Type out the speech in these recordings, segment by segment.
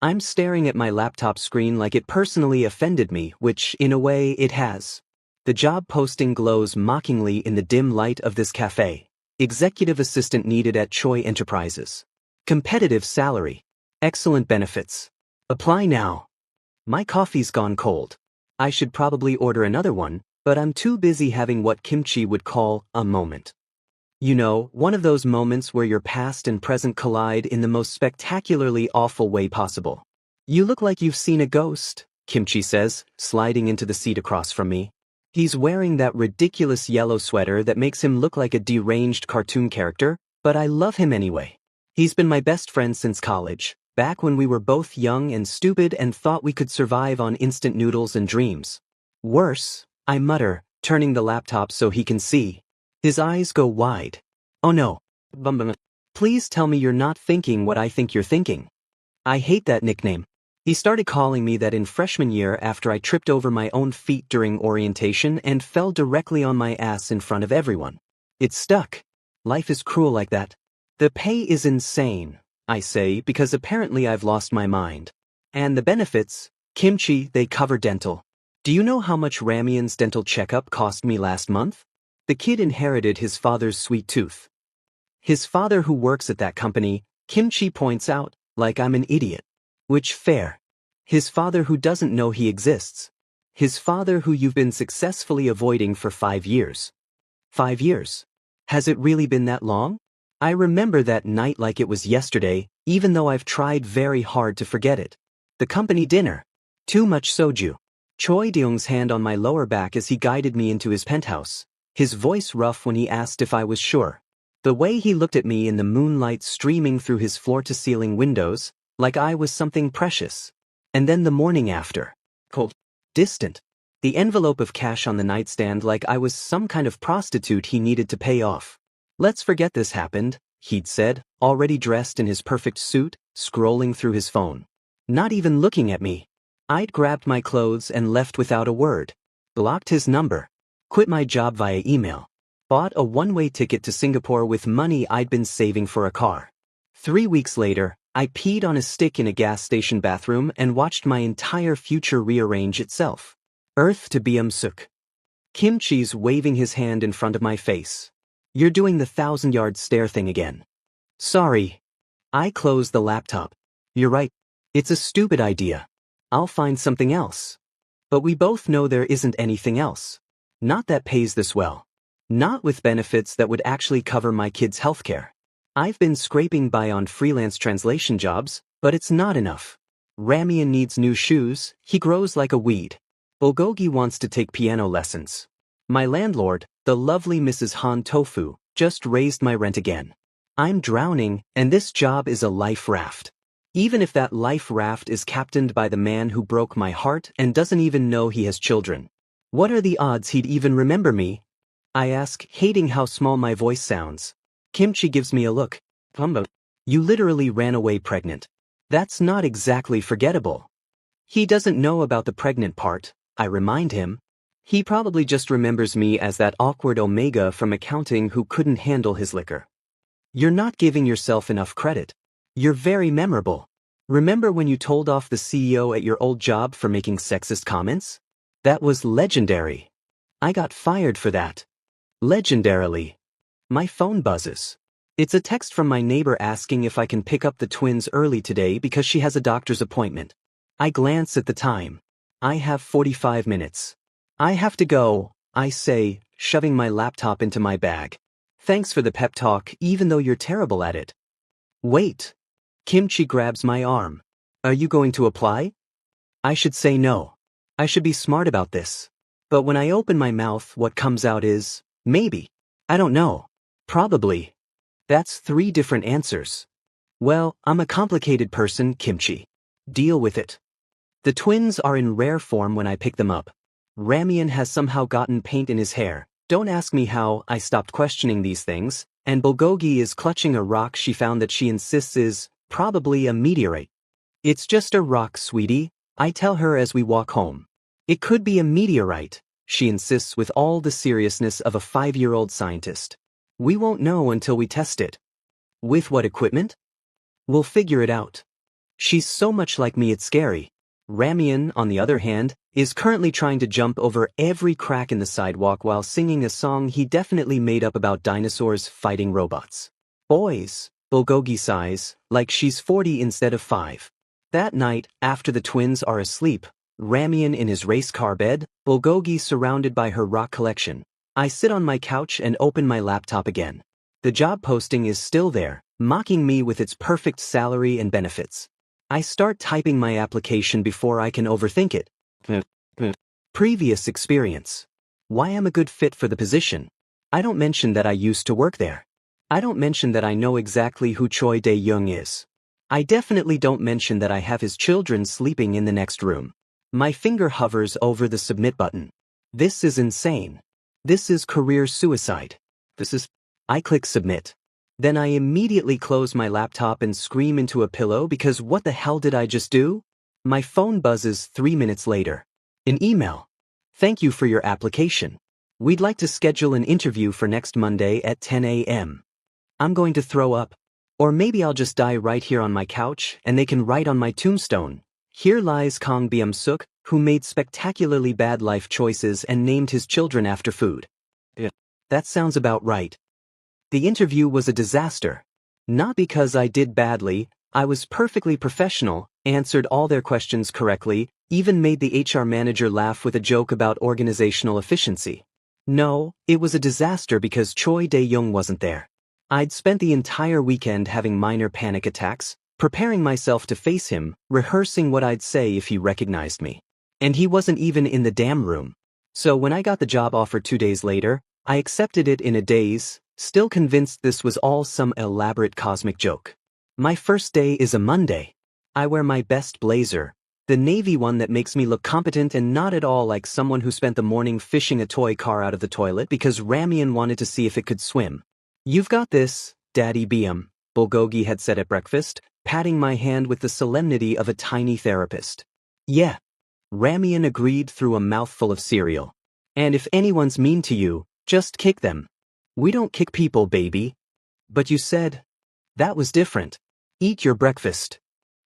I'm staring at my laptop screen like it personally offended me, which, in a way, it has. The job posting glows mockingly in the dim light of this cafe. Executive assistant needed at Choi Enterprises. Competitive salary. Excellent benefits. Apply now. My coffee's gone cold. I should probably order another one, but I'm too busy having what Kimchi would call a moment. You know, one of those moments where your past and present collide in the most spectacularly awful way possible. You look like you've seen a ghost, Kimchi says, sliding into the seat across from me. He's wearing that ridiculous yellow sweater that makes him look like a deranged cartoon character, but I love him anyway. He's been my best friend since college, back when we were both young and stupid and thought we could survive on instant noodles and dreams. Worse, I mutter, turning the laptop so he can see. His eyes go wide. Oh no. Please tell me you're not thinking what I think you're thinking. I hate that nickname. He started calling me that in freshman year after I tripped over my own feet during orientation and fell directly on my ass in front of everyone. It stuck. Life is cruel like that. The pay is insane, I say, because apparently I've lost my mind. And the benefits, Kimchi, they cover dental. Do you know how much Ramyeon's dental checkup cost me last month? The kid inherited his father's sweet tooth. His father who works at that company, Kimchi points out, like I'm an idiot. Which fair. His father who doesn't know he exists. His father who you've been successfully avoiding for 5 years. 5 years. Has it really been that long? I remember that night like it was yesterday, even though I've tried very hard to forget it. The company dinner. Too much soju. Choi Deong's hand on my lower back as he guided me into his penthouse. His voice rough when he asked if I was sure. The way he looked at me in the moonlight streaming through his floor-to-ceiling windows, like I was something precious. And then the morning after. Cold. Distant. The envelope of cash on the nightstand like I was some kind of prostitute he needed to pay off. Let's forget this happened, he'd said, already dressed in his perfect suit, scrolling through his phone. Not even looking at me. I'd grabbed my clothes and left without a word. Blocked his number. Quit my job via email. Bought a one-way ticket to Singapore with money I'd been saving for a car. 3 weeks later, I peed on a stick in a gas station bathroom and watched my entire future rearrange itself. Earth to Suk. Kimchi's waving his hand in front of my face. You're doing the 1,000-yard stare thing again. Sorry. I closed the laptop. You're right. It's a stupid idea. I'll find something else. But we both know there isn't anything else. Not that pays this well. Not with benefits that would actually cover my kids' healthcare. I've been scraping by on freelance translation jobs, but it's not enough. Ramyeon needs new shoes, he grows like a weed. Bulgogi wants to take piano lessons. My landlord, the lovely Mrs. Han Tofu, just raised my rent again. I'm drowning, and this job is a life raft. Even if that life raft is captained by the man who broke my heart and doesn't even know he has children. What are the odds he'd even remember me? I ask, hating how small my voice sounds. Kimchi gives me a look. You literally ran away pregnant. That's not exactly forgettable. He doesn't know about the pregnant part, I remind him. He probably just remembers me as that awkward omega from accounting who couldn't handle his liquor. You're not giving yourself enough credit. You're very memorable. Remember when you told off the CEO at your old job for making sexist comments? That was legendary. I got fired for that. Legendarily. My phone buzzes. It's a text from my neighbor asking if I can pick up the twins early today because she has a doctor's appointment. I glance at the time. I have 45 minutes. I have to go, I say, shoving my laptop into my bag. Thanks for the pep talk, even though you're terrible at it. Wait. Kimchi grabs my arm. Are you going to apply? I should say no. I should be smart about this. But when I open my mouth, what comes out is, maybe. I don't know. Probably. That's 3 different answers. Well, I'm a complicated person, Kimchi. Deal with it. The twins are in rare form when I pick them up. Ramyeon has somehow gotten paint in his hair. Don't ask me how, I stopped questioning these things. And Bulgogi is clutching a rock she found that she insists is, probably a meteorite. It's just a rock, sweetie, I tell her as we walk home. It could be a meteorite, she insists with all the seriousness of a 5-year-old scientist. We won't know until we test it. With what equipment? We'll figure it out. She's so much like me it's scary. Ramian, on the other hand, is currently trying to jump over every crack in the sidewalk while singing a song he definitely made up about dinosaurs fighting robots. Boys, Bulgogi sighs, like she's 40 instead of 5. That night, after the twins are asleep, Ramian in his race car bed, Bulgogi surrounded by her rock collection. I sit on my couch and open my laptop again. The job posting is still there, mocking me with its perfect salary and benefits. I start typing my application before I can overthink it. Previous experience. Why I'm a good fit for the position. I don't mention that I used to work there. I don't mention that I know exactly who Choi Dae-young is. I definitely don't mention that I have his children sleeping in the next room. My finger hovers over the submit button. This is insane. This is career suicide. I click submit. Then I immediately close my laptop and scream into a pillow because what the hell did I just do? My phone buzzes 3 minutes later. An email. Thank you for your application. We'd like to schedule an interview for next Monday at 10 a.m. I'm going to throw up. Or maybe I'll just die right here on my couch and they can write on my tombstone, "Here lies Kang Byum-suk, who made spectacularly bad life choices and named his children after food." That sounds about right. The interview was a disaster. Not because I did badly, I was perfectly professional, answered all their questions correctly, even made the HR manager laugh with a joke about organizational efficiency. No, it was a disaster because Choi Dae-young wasn't there. I'd spent the entire weekend having minor panic attacks, preparing myself to face him, rehearsing what I'd say if he recognized me. And he wasn't even in the damn room. So when I got the job offer 2 days later, I accepted it in a daze, still convinced this was all some elaborate cosmic joke. My first day is a Monday. I wear my best blazer, the navy one that makes me look competent and not at all like someone who spent the morning fishing a toy car out of the toilet because Ramian wanted to see if it could swim. "You've got this, Daddy Byum," Bulgogi had said at breakfast, patting my hand with the solemnity of a tiny therapist. "Yeah." Ramian agreed through a mouthful of cereal. "And if anyone's mean to you, just kick them." "We don't kick people, baby." "But you said." "That was different. Eat your breakfast."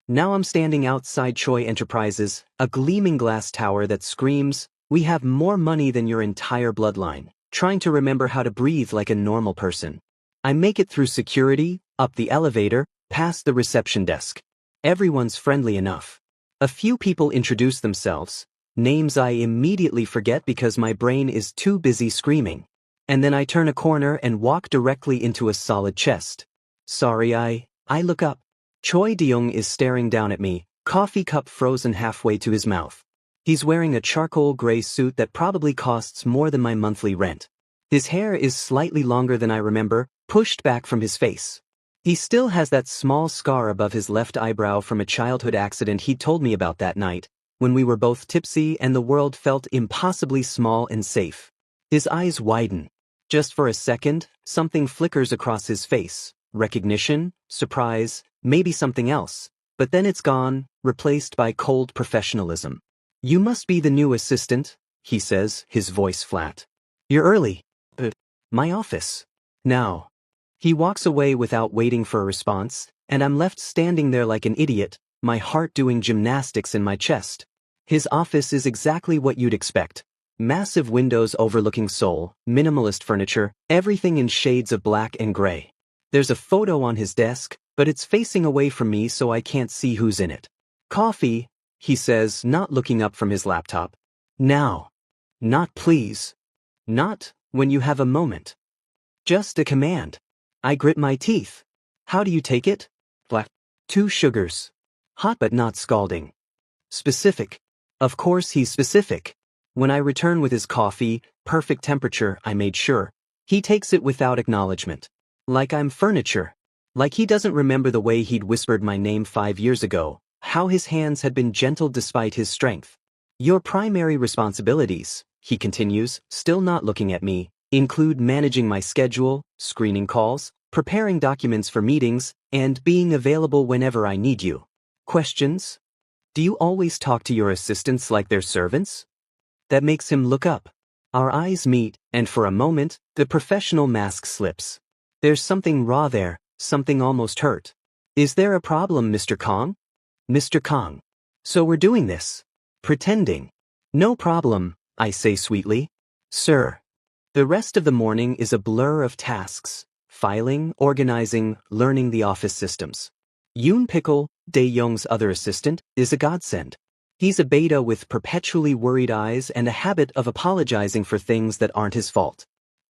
Now I'm standing outside Choi Enterprises, a gleaming glass tower that screams, "We have more money than your entire bloodline," trying to remember how to breathe like a normal person. I make it through security, up the elevator, past the reception desk. Everyone's friendly enough. A few people introduce themselves, names I immediately forget because my brain is too busy screaming. And then I turn a corner and walk directly into a solid chest. Sorry, I look up. Choi Dae-young is staring down at me, coffee cup frozen halfway to his mouth. He's wearing a charcoal gray suit that probably costs more than my monthly rent. His hair is slightly longer than I remember, pushed back from his face. He still has that small scar above his left eyebrow from a childhood accident he told me about that night, when we were both tipsy and the world felt impossibly small and safe. His eyes widen. Just for a second, something flickers across his face. Recognition, surprise, maybe something else. But then it's gone, replaced by cold professionalism. "You must be the new assistant," he says, his voice flat. "You're early." My office." "Now." He walks away without waiting for a response, and I'm left standing there like an idiot, my heart doing gymnastics in my chest. His office is exactly what you'd expect. Massive windows overlooking Seoul, minimalist furniture, everything in shades of black and gray. There's a photo on his desk, but it's facing away from me so I can't see who's in it. "Coffee," he says, not looking up from his laptop. "Now." Not please. Not when you have a moment. Just a command. I grit my teeth. "How do you take it?" "Black. 2 sugars. Hot but not scalding." Specific. Of course he's specific. When I return with his coffee, perfect temperature, I made sure, he takes it without acknowledgement. Like I'm furniture. Like he doesn't remember the way he'd whispered my name 5 years ago, how his hands had been gentle despite his strength. "Your primary responsibilities," he continues, still not looking at me, "include managing my schedule, screening calls, preparing documents for meetings, and being available whenever I need you." Questions? "Do you always talk to your assistants like they're servants?" That makes him look up. Our eyes meet, and for a moment, the professional mask slips. There's something raw there, something almost hurt. "Is there a problem, Mr. Kong?" Mr. Kong. So we're doing this. Pretending. No problem, I say sweetly. Sir. The rest of the morning is a blur of tasks. Filing, organizing, learning the office systems. Yoon Pickle, Dae-young's other assistant, is a godsend. He's a beta with perpetually worried eyes and a habit of apologizing for things that aren't his fault.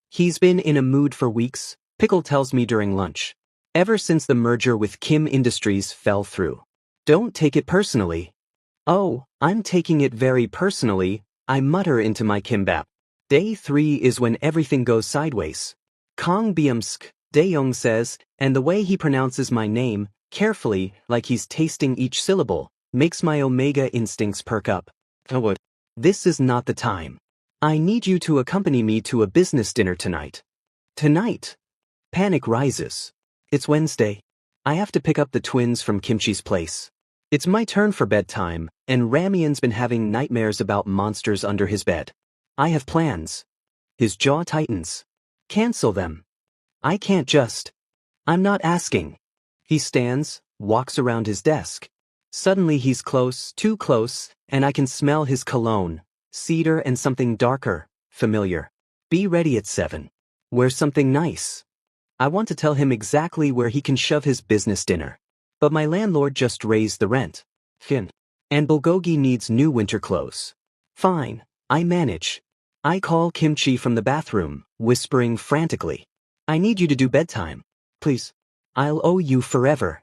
He's been in a mood for weeks, Pickle tells me during lunch. Ever since the merger with Kim Industries fell through. Don't take it personally. Oh, I'm taking it very personally, I mutter into my kimbap. Day 3 is when everything goes sideways. Kong Byumsk, Dae-young says, and the way he pronounces my name, carefully, like he's tasting each syllable, makes my omega instincts perk up. Oh, what? This is not the time. I need you to accompany me to a business dinner tonight. Tonight? Panic rises. It's Wednesday. I have to pick up the twins from Kimchi's place. It's my turn for bedtime, and Ramyeon's been having nightmares about monsters under his bed. I have plans. His jaw tightens. Cancel them. I can't just. I'm not asking. He stands, walks around his desk. Suddenly he's close, too close, and I can smell his cologne, cedar and something darker, familiar. Be ready at 7. Wear something nice. I want to tell him exactly where he can shove his business dinner. But my landlord just raised the rent. Fin. And Bulgogi needs new winter clothes. Fine, I manage. I call Kimchi from the bathroom, whispering frantically. I need you to do bedtime. Please. I'll owe you forever.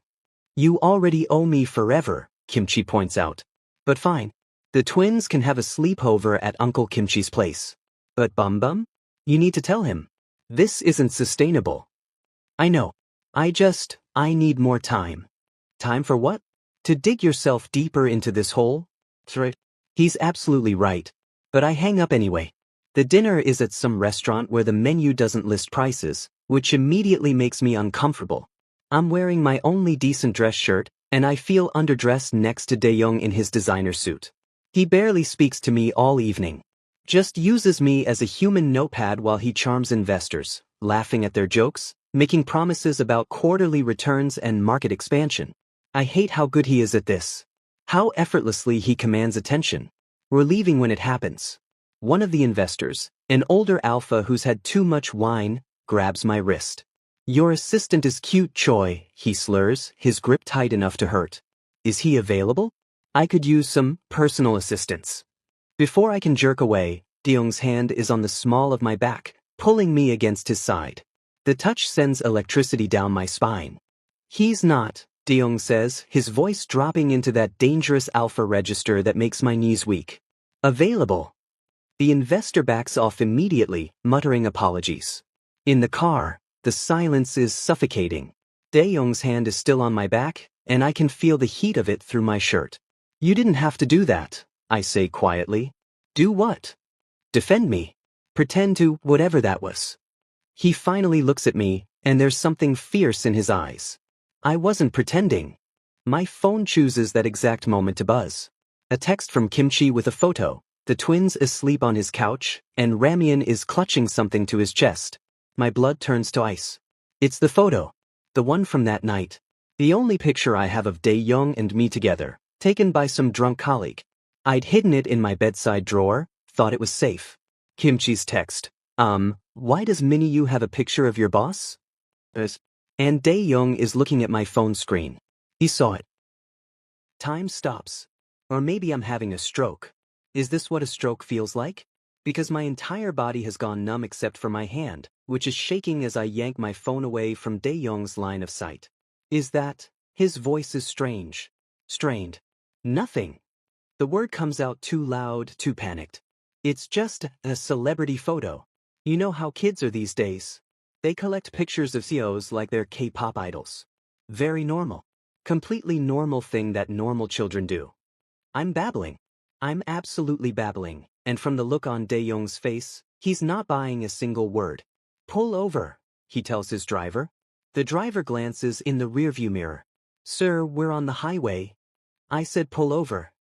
You already owe me forever, Kimchi points out. But fine. The twins can have a sleepover at Uncle Kimchi's place. But Bum, you need to tell him. This isn't sustainable. I know. I need more time. Time for what? To dig yourself deeper into this hole? Right. He's absolutely right. But I hang up anyway. The dinner is at some restaurant where the menu doesn't list prices, which immediately makes me uncomfortable. I'm wearing my only decent dress shirt, and I feel underdressed next to Dae-young in his designer suit. He barely speaks to me all evening. Just uses me as a human notepad while he charms investors, laughing at their jokes, making promises about quarterly returns and market expansion. I hate how good he is at this. How effortlessly he commands attention. We're leaving when it happens. One of the investors, an older alpha who's had too much wine, grabs my wrist. Your assistant is cute, Choi, he slurs, his grip tight enough to hurt. Is he available? I could use some personal assistance. Before I can jerk away, Dae-young's hand is on the small of my back, pulling me against his side. The touch sends electricity down my spine. He's not, Dae-young says, his voice dropping into that dangerous alpha register that makes my knees weak. Available. The investor backs off immediately, muttering apologies. In the car, the silence is suffocating. Dae-young's hand is still on my back, and I can feel the heat of it through my shirt. You didn't have to do that, I say quietly. Do what? Defend me. Pretend to whatever that was. He finally looks at me, and there's something fierce in his eyes. I wasn't pretending. My phone chooses that exact moment to buzz. A text from Kimchi with a photo, the twins asleep on his couch, and Ramyeon is clutching something to his chest. My blood turns to ice. It's the photo. The one from that night. The only picture I have of Dae-young and me together, taken by some drunk colleague. I'd hidden it in my bedside drawer, thought it was safe. Kimchi's text. Why does Minnie have a picture of your boss? And Dae-young is looking at my phone screen. He saw it. Time stops. Or maybe I'm having a stroke. Is this what a stroke feels like? Because my entire body has gone numb except for my hand, which is shaking as I yank my phone away from Dae-young's line of sight. Is that? His voice is strange. Strained. Nothing. The word comes out too loud, too panicked. It's just a celebrity photo. You know how kids are these days. They collect pictures of CEOs like they're K-pop idols. Very normal. Completely normal thing that normal children do. I'm babbling. I'm absolutely babbling, and from the look on Dae-young's face, he's not buying a single word. Pull over, he tells his driver. The driver glances in the rearview mirror. Sir, we're on the highway. I said pull over.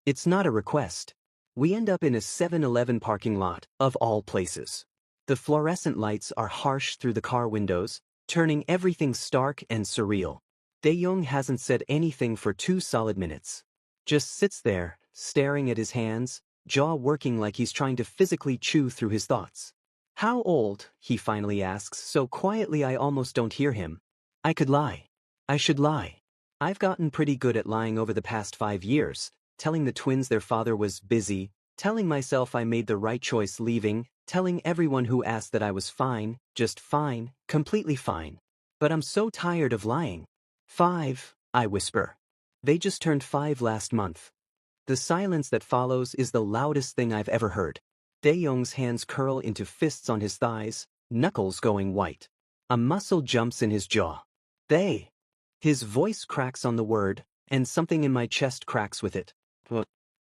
It's not a request. We end up in a 7-Eleven parking lot, of all places. The fluorescent lights are harsh through the car windows, turning everything stark and surreal. Dae-young hasn't said anything for 2 solid minutes. Just sits there, staring at his hands, jaw working like he's trying to physically chew through his thoughts. How old? He finally asks, so quietly I almost don't hear him. I could lie. I should lie. I've gotten pretty good at lying over the past 5 years, telling the twins their father was busy, telling myself I made the right choice leaving, telling everyone who asked that I was fine, just fine, completely fine. But I'm so tired of lying. 5, I whisper. They just turned 5 last month. The silence that follows is the loudest thing I've ever heard. Dae-young's hands curl into fists on his thighs, knuckles going white. A muscle jumps in his jaw. They. His voice cracks on the word, and something in my chest cracks with it.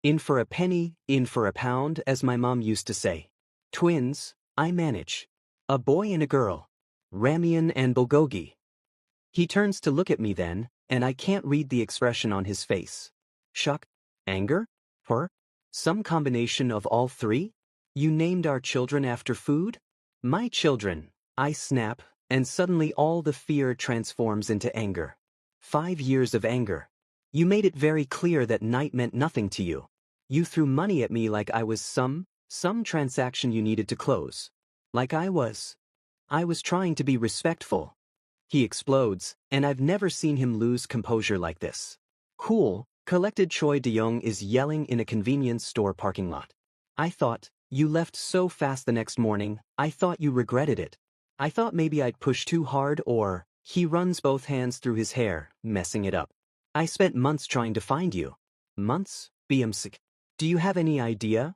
In for a penny, in for a pound, as my mom used to say. Twins, I manage. A boy and a girl. Ramyeon and bulgogi. He turns to look at me then, and I can't read the expression on his face. Shock? Anger? Horror? Some combination of all three? You named our children after food? My children, I snap, and suddenly all the fear transforms into anger. 5 years of anger. You made it very clear that night meant nothing to you. You threw money at me like I was some transaction you needed to close. Like I was trying to be respectful. He explodes, and I've never seen him lose composure like this. Cool, collected Choi De-young is yelling in a convenience store parking lot. I thought, you left so fast the next morning, I thought you regretted it. I thought maybe I'd pushed too hard or... He runs both hands through his hair, messing it up. I spent months trying to find you. Months? Sick. Do you have any idea?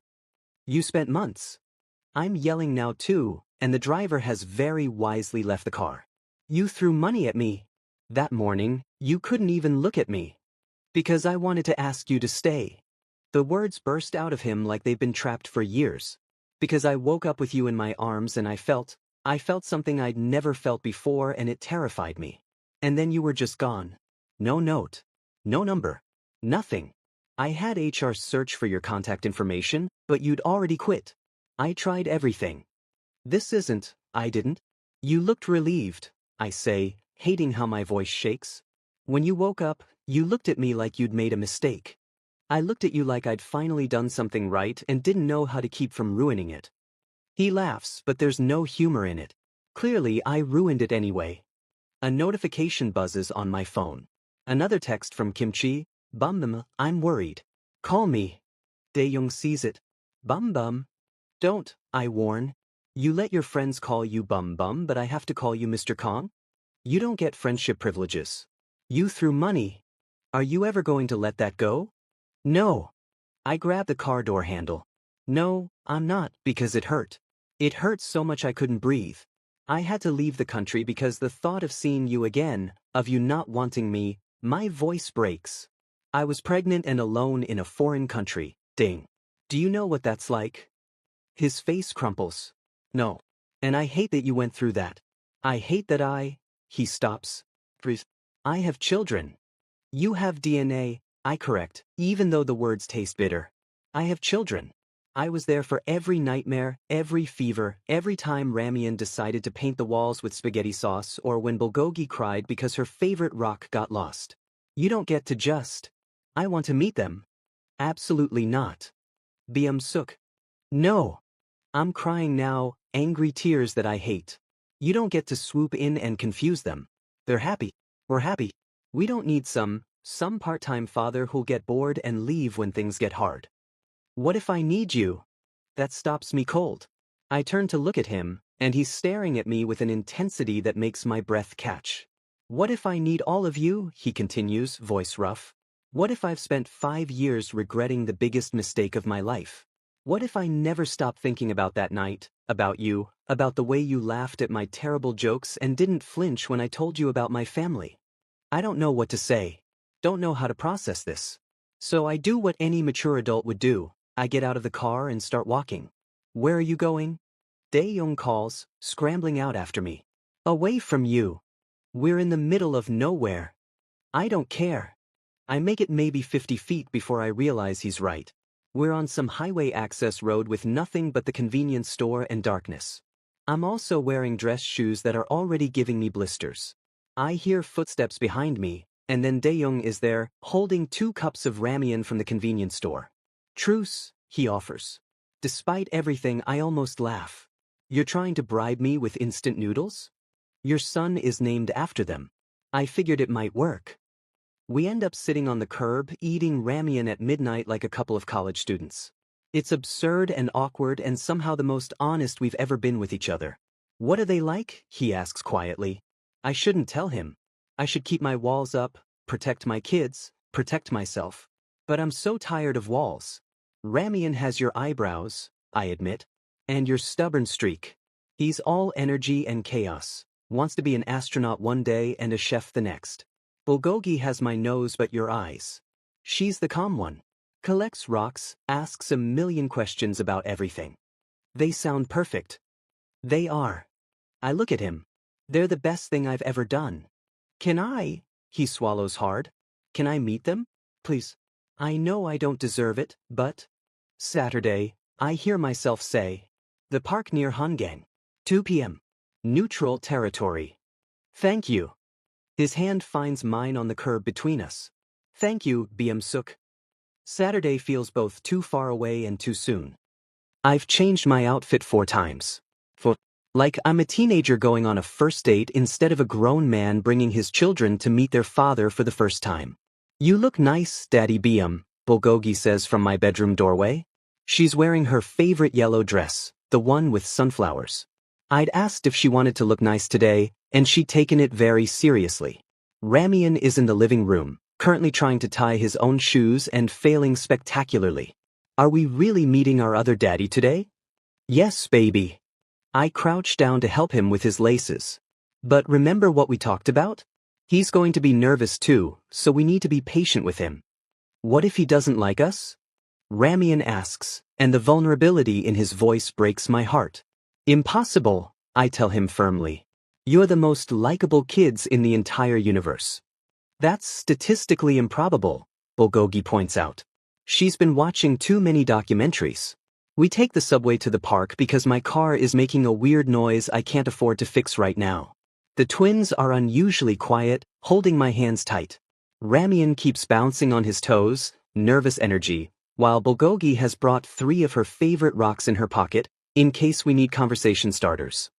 You spent months. I'm yelling now too, and the driver has very wisely left the car. You threw money at me. That morning, you couldn't even look at me. Because I wanted to ask you to stay. The words burst out of him like they've been trapped for years. Because I woke up with you in my arms and I felt something I'd never felt before and it terrified me. And then you were just gone. No note. No number. Nothing. I had HR search for your contact information, but you'd already quit. I tried everything. I didn't. You looked relieved, I say, hating how my voice shakes. When you woke up, you looked at me like you'd made a mistake. I looked at you like I'd finally done something right and didn't know how to keep from ruining it. He laughs, but there's no humor in it. Clearly, I ruined it anyway. A notification buzzes on my phone. Another text from Kimchi. Bum, I'm worried. Call me. Dae-young sees it. Bum. Don't, I warn. You let your friends call you Bum, but I have to call you Mr. Kong? You don't get friendship privileges. You threw money. Are you ever going to let that go? No. I grab the car door handle. No, I'm not, because it hurt. It hurt so much I couldn't breathe. I had to leave the country because the thought of seeing you again, of you not wanting me, my voice breaks. I was pregnant and alone in a foreign country. Ding. Do you know what that's like? His face crumples. No. And I hate that you went through that. I hate that He stops. Breathe. I have children. You have DNA, I correct, even though the words taste bitter. I have children. I was there for every nightmare, every fever, every time Ramyeon decided to paint the walls with spaghetti sauce or when Bulgogi cried because her favorite rock got lost. You don't get to just. I want to meet them. Absolutely not. Suk. No. I'm crying now, angry tears that I hate. You don't get to swoop in and confuse them. They're happy. We're happy. We don't need some part-time father who'll get bored and leave when things get hard. What if I need you? That stops me cold. I turn to look at him, and he's staring at me with an intensity that makes my breath catch. What if I need all of you? He continues, voice rough. What if I've spent 5 years regretting the biggest mistake of my life? What if I never stop thinking about that night, about you, about the way you laughed at my terrible jokes and didn't flinch when I told you about my family? I don't know what to say. Don't know how to process this. So I do what any mature adult would do. I get out of the car and start walking. Where are you going? Dae-young calls, scrambling out after me. Away from you. We're in the middle of nowhere. I don't care. I make it maybe 50 feet before I realize he's right. We're on some highway access road with nothing but the convenience store and darkness. I'm also wearing dress shoes that are already giving me blisters. I hear footsteps behind me, And then Daeyoung is there, holding 2 cups of ramen from the convenience store. Truce, he offers. Despite everything, I almost laugh. You're trying to bribe me with instant noodles? Your son is named after them. I figured it might work. We end up sitting on the curb, eating ramen at midnight like a couple of college students. It's absurd and awkward and somehow the most honest we've ever been with each other. What are they like? He asks quietly. I shouldn't tell him. I should keep my walls up, protect my kids, protect myself. But I'm so tired of walls. Ramen has your eyebrows, I admit. And your stubborn streak. He's all energy and chaos. Wants to be an astronaut one day and a chef the next. Bulgogi has my nose but your eyes. She's the calm one. Collects rocks, asks a million questions about everything. They sound perfect. They are. I look at him. They're the best thing I've ever done. Can I? He swallows hard. Can I meet them? Please. I know I don't deserve it, but... Saturday, I hear myself say. The park near Hangang. 2 p.m. Neutral territory. Thank you. His hand finds mine on the curb between us. Thank you, Suk. Saturday feels both too far away and too soon. I've changed my outfit 4 times. Like I'm a teenager going on a first date instead of a grown man bringing his children to meet their father for the first time. You look nice, Daddy Bulgogi says from my bedroom doorway. She's wearing her favorite yellow dress, the one with sunflowers. I'd asked if she wanted to look nice today, and she'd taken it very seriously. Ramen is in the living room, currently trying to tie his own shoes and failing spectacularly. Are we really meeting our other daddy today? Yes, baby. I crouch down to help him with his laces. But remember what we talked about? He's going to be nervous too, so we need to be patient with him. What if he doesn't like us? Ramen asks, and the vulnerability in his voice breaks my heart. Impossible, I tell him firmly. You're the most likable kids in the entire universe. That's statistically improbable, Bulgogi points out. She's been watching too many documentaries. We take the subway to the park because my car is making a weird noise I can't afford to fix right now. The twins are unusually quiet, holding my hands tight. Ramen keeps bouncing on his toes, nervous energy, while Bulgogi has brought 3 of her favorite rocks in her pocket, in case we need conversation starters.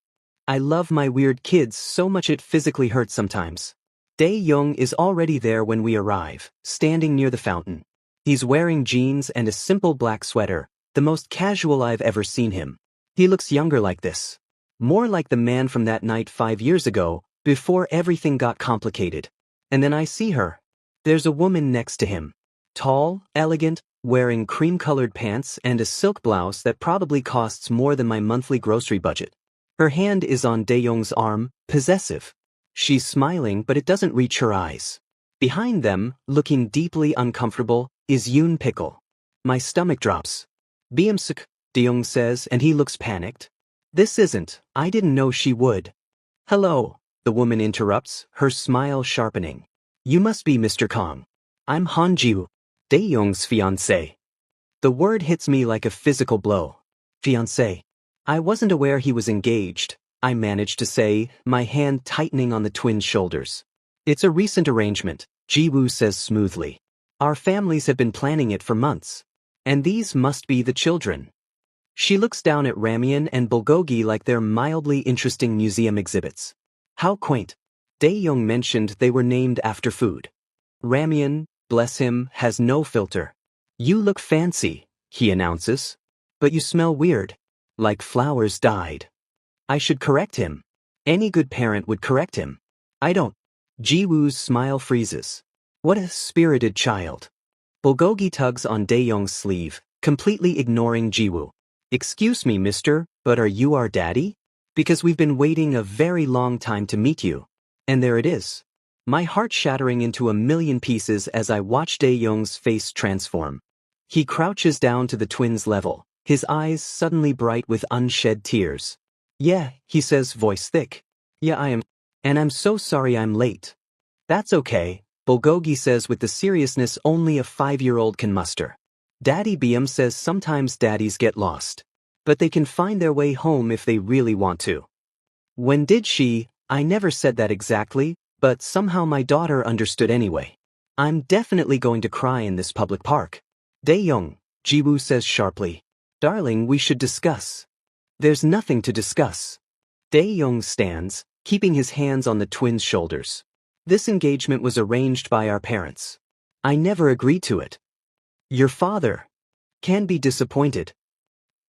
I love my weird kids so much it physically hurts sometimes. Daeyoung is already there when we arrive, standing near the fountain. He's wearing jeans and a simple black sweater, the most casual I've ever seen him. He looks younger like this. More like the man from that night 5 years ago, before everything got complicated. And then I see her. There's a woman next to him. Tall, elegant, wearing cream-colored pants and a silk blouse that probably costs more than my monthly grocery budget. Her hand is on Daeyoung's arm, possessive. She's smiling, but it doesn't reach her eyes. Behind them, looking deeply uncomfortable, is Yoon Pickle. My stomach drops. Suk, Daeyoung says, and he looks panicked. This isn't, I didn't know she would. Hello, the woman interrupts, her smile sharpening. You must be Mr. Kong. I'm Hanjiwoo, Daeyoung's fiancé. The word hits me like a physical blow. Fiancé. I wasn't aware he was engaged, I managed to say, my hand tightening on the twins' shoulders. It's a recent arrangement, Jiwoo says smoothly. Our families have been planning it for months. And these must be the children. She looks down at Ramen and Bulgogi like they're mildly interesting museum exhibits. How quaint. Daeyoung mentioned they were named after food. Ramen, bless him, has no filter. You look fancy, he announces. But you smell weird. Like flowers died. I should correct him. Any good parent would correct him. I don't. Jiwoo's smile freezes. What a spirited child. Bulgogi tugs on Daeyoung's sleeve, completely ignoring Jiwoo. Excuse me, mister, but are you our daddy? Because we've been waiting a very long time to meet you. And there it is. My heart shattering into a million pieces as I watch Daeyoung's face transform. He crouches down to the twins' level, his eyes suddenly bright with unshed tears. Yeah, he says, voice thick. Yeah, I am. And I'm so sorry I'm late. That's okay, Bulgogi says with the seriousness only a 5-year-old can muster. Daddy says sometimes daddies get lost. But they can find their way home if they really want to. When did she? I never said that exactly, But somehow my daughter understood anyway. I'm definitely going to cry in this public park. Dae-young, Ji-woo says sharply. Darling, we should discuss. There's nothing to discuss. Dae-young stands, keeping his hands on the twins' shoulders. This engagement was arranged by our parents. I never agreed to it. Your father can be disappointed.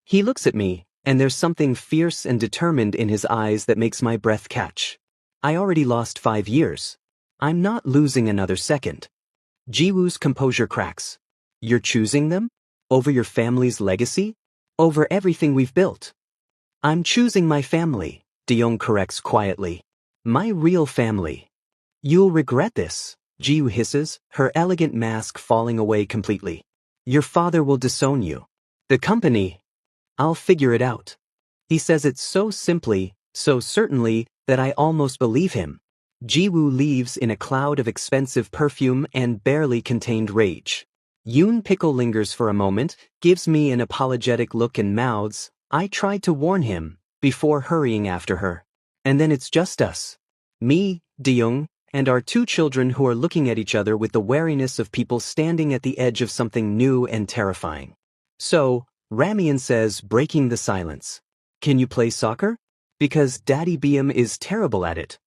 He looks at me, and there's something fierce and determined in his eyes that makes my breath catch. I already lost 5 years. I'm not losing another second. Ji-woo's composure cracks. You're choosing them? Over your family's legacy? Over everything we've built? I'm choosing my family, Dae-young corrects quietly. My real family. You'll regret this, Ji-woo hisses, her elegant mask falling away completely. Your father will disown you. The company. I'll figure it out. He says it so simply, so certainly, that I almost believe him. Ji-woo leaves in a cloud of expensive perfume and barely contained rage. Yoon Pickle lingers for a moment, gives me an apologetic look and mouths, I tried to warn him, before hurrying after her. And then it's just us. Me, Dae-young, and our 2 children who are looking at each other with the wariness of people standing at the edge of something new and terrifying. So, Ramian says, breaking the silence. Can you play soccer? Because Daddy BM is terrible at it.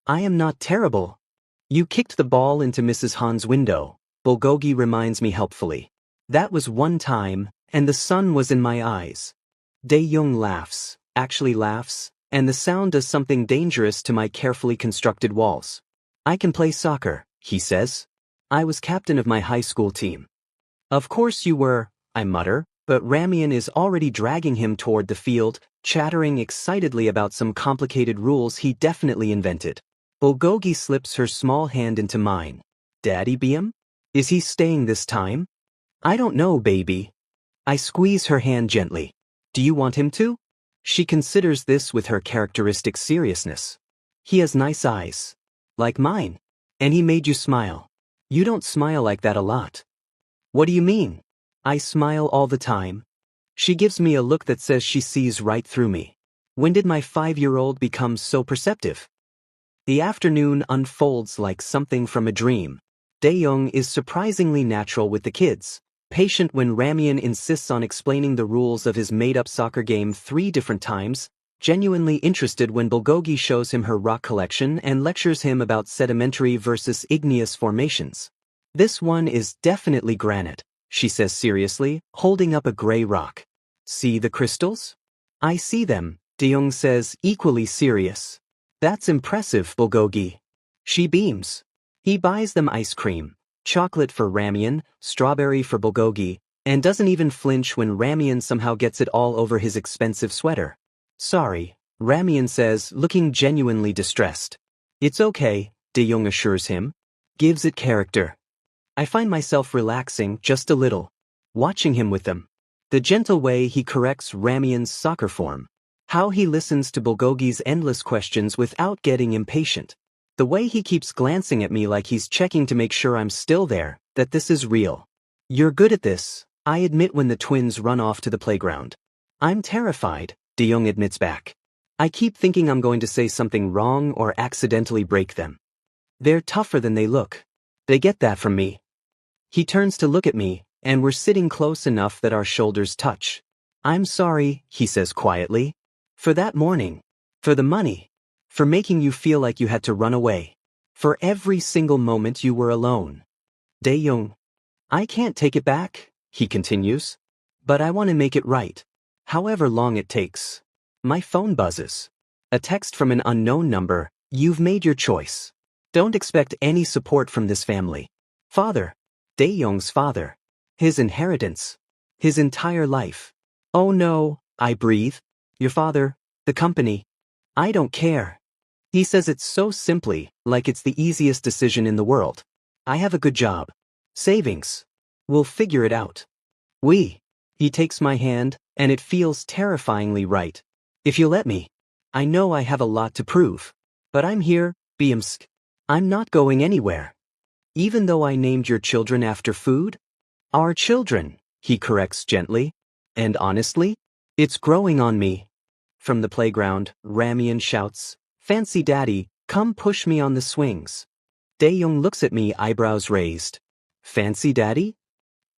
I am not terrible. You kicked the ball into Mrs. Han's window, Bulgogi reminds me helpfully. That was one time, and the sun was in my eyes. Dae-young laughs, actually laughs, and the sound does something dangerous to my carefully constructed walls. I can play soccer, he says. I was captain of my high school team. Of course you were, I mutter, but Ramian is already dragging him toward the field, chattering excitedly about some complicated rules he definitely invented. Bulgogi slips her small hand into mine. Daddy BM? Is he staying this time? I don't know, baby. I squeeze her hand gently. Do you want him to? She considers this with her characteristic seriousness. He has nice eyes. Like mine. And he made you smile. You don't smile like that a lot. What do you mean? I smile all the time. She gives me a look that says she sees right through me. When did my 5-year-old become so perceptive? The afternoon unfolds like something from a dream. Dae-young is surprisingly natural with the kids. Patient when Ramian insists on explaining the rules of his made-up soccer game 3 different times, genuinely interested when Bulgogi shows him her rock collection and lectures him about sedimentary versus igneous formations. This one is definitely granite, she says seriously, holding up a gray rock. See the crystals? I see them, Dae-young says, equally serious. That's impressive, Bulgogi. She beams. He buys them ice cream. Chocolate for Ramian, strawberry for Bulgogi, and doesn't even flinch when Ramian somehow gets it all over his expensive sweater. Sorry, Ramian says, looking genuinely distressed. It's okay, Dae-young assures him. Gives it character. I find myself relaxing just a little, watching him with them. The gentle way he corrects Ramian's soccer form. How he listens to Bulgogi's endless questions without getting impatient. The way he keeps glancing at me like he's checking to make sure I'm still there, that this is real. You're good at this, I admit when the twins run off to the playground. I'm terrified, Dae-young admits back. I keep thinking I'm going to say something wrong or accidentally break them. They're tougher than they look. They get that from me. He turns to look at me, and we're sitting close enough that our shoulders touch. I'm sorry, he says quietly. For that morning. For the money. For making you feel like you had to run away. For every single moment you were alone. Dae-young. I can't take it back, he continues. But I want to make it right. However long it takes. My phone buzzes. A text from an unknown number. You've made your choice. Don't expect any support from this family. Father. Dae-young's father. His inheritance. His entire life. Oh no, I breathe. Your father. The company. I don't care. He says it so simply, like it's the easiest decision in the world. I have a good job. Savings. We'll figure it out. He takes my hand, and it feels terrifyingly right. If you let me. I know I have a lot to prove. But I'm here, Biemsk. I'm not going anywhere. Even though I named your children after food? Our children, he corrects gently. And honestly, it's growing on me. From the playground, Ramian shouts, Fancy Daddy, Come push me on the swings. Dae-young looks at me, eyebrows raised. Fancy, Daddy?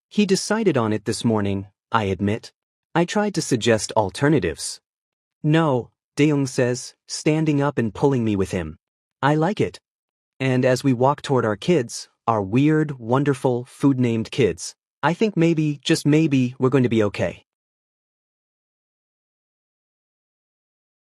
He decided on it this morning, I admit. I tried to suggest alternatives. No, Dae-young says, standing up and pulling me with him. I like it. And as we walk toward our kids, our weird, wonderful, food-named kids, I think maybe, just maybe, we're going to be okay.